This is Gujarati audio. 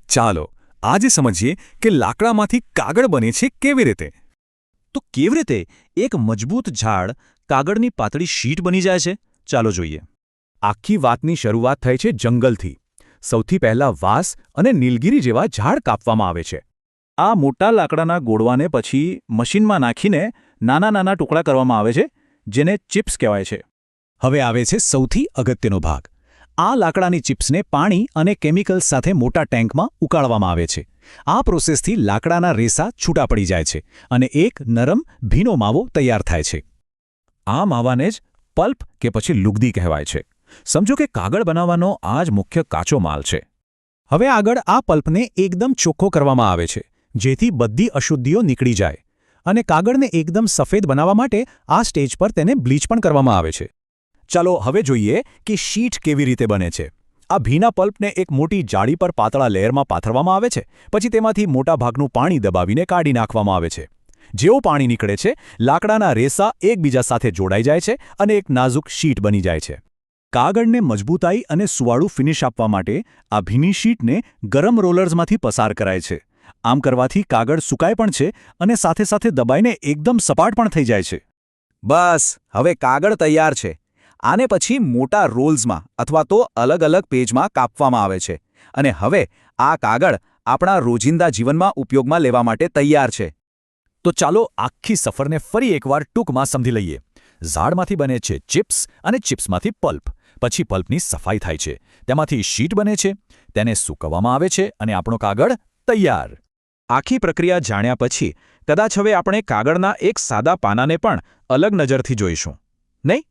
ચાલો આજે સમજીએ કે લાકડામાંથી કાગળ બને છે કેવી રીતે. તો કેવી રીતે એક મજબૂત ઝાડ કાગળની પાતળી શીટ બની જાય છે? ચાલો જોઈએ. આખી વાતની શરૂઆત થઈ છે જંગલથી. સૌથી પહેલા વાંસ અને નીલગિરી જેવા ઝાડ કાપવામાં આવે છે. આ મોટા લાકડાના ગોળવાને પછી મશીનમાં નાખીને નાના નાના ટુકડા કરવામાં આવે છે, જેને ચિપ્સ કહેવાય છે. હવે આવે છે સૌથી અગત્યનો ભાગ. આ લાકડાની ચિપ્સને પાણી અને કેમિકલ્સ સાથે મોટા ટેન્કમાં ઉકાળવામાં આવે છે. આ પ્રોસેસથી લાકડાના રેસા છૂટા પડી જાય છે અને એક નરમ ભીનો માવો તૈયાર થાય છે. આ માવાને જ પલ્પ કે પછી લુગદી કહેવાય છે. સમજો કે કાગળ બનાવવાનો આ જ મુખ્ય કાચો માલ છે. હવે આગળ આ પલ્પને એકદમ ચોખ્ખો કરવામાં આવે છે, જેથી બધી અશુદ્ધિઓ નીકળી જાય. અને કાગળને એકદમ સફેદ બનાવવા માટે આ સ્ટેજ પર તેને બ્લીચ પણ કરવામાં આવે છે. ચાલો હવે જોઈએ કે શીટ કેવી રીતે બને છે. આ ભીના પલ્પને એક મોટી જાળી પર પાતળા લેયરમાં પાથરવામાં આવે છે. પછી તેમાંથી મોટા ભાગનું પાણી દબાવીને કાઢી નાખવામાં આવે છે. જેવું પાણી નીકળે છે, લાકડાના રેસા એકબીજા સાથે જોડાઈ જાય છે અને એક નાજુક શીટ બની જાય છે. કાગળને મજબૂતાઈ અને સુવાળું ફિનિશ આપવા માટે આ ભીની શીટને ગરમ રોલર્સમાંથી પસાર કરાય છે. આમ કરવાથી કાગળ સુકાય પણ છે અને સાથે સાથે દબાઈને એકદમ સપાટ પણ થઈ જાય છે. બસ હવે કાગળ તૈયાર છે. આને પછી મોટા રોલ્સમાં અથવા તો અલગ અલગ પેજમાં કાપવામાં આવે છે અને હવે આ કાગળ આપણા રોજિંદા જીવનમાં ઉપયોગમાં લેવા માટે તૈયાર છે. તો ચાલો આખી સફરને ફરી એકવાર ટૂંકમાં સમજી લઈએ. ઝાડમાંથી બને છે ચિપ્સ અને ચિપ્સમાંથી પલ્પ. પછી પલ્પની સફાઈ થાય છે, તેમાંથી શીટ બને છે, તેને સૂકવવામાં આવે છે અને આપણો કાગળ તૈયાર. આખી પ્રક્રિયા જાણ્યા પછી કદાચ હવે આપણે કાગળના એક સાદા પાનાને પણ અલગ નજરથી જોઈશું, નહીં?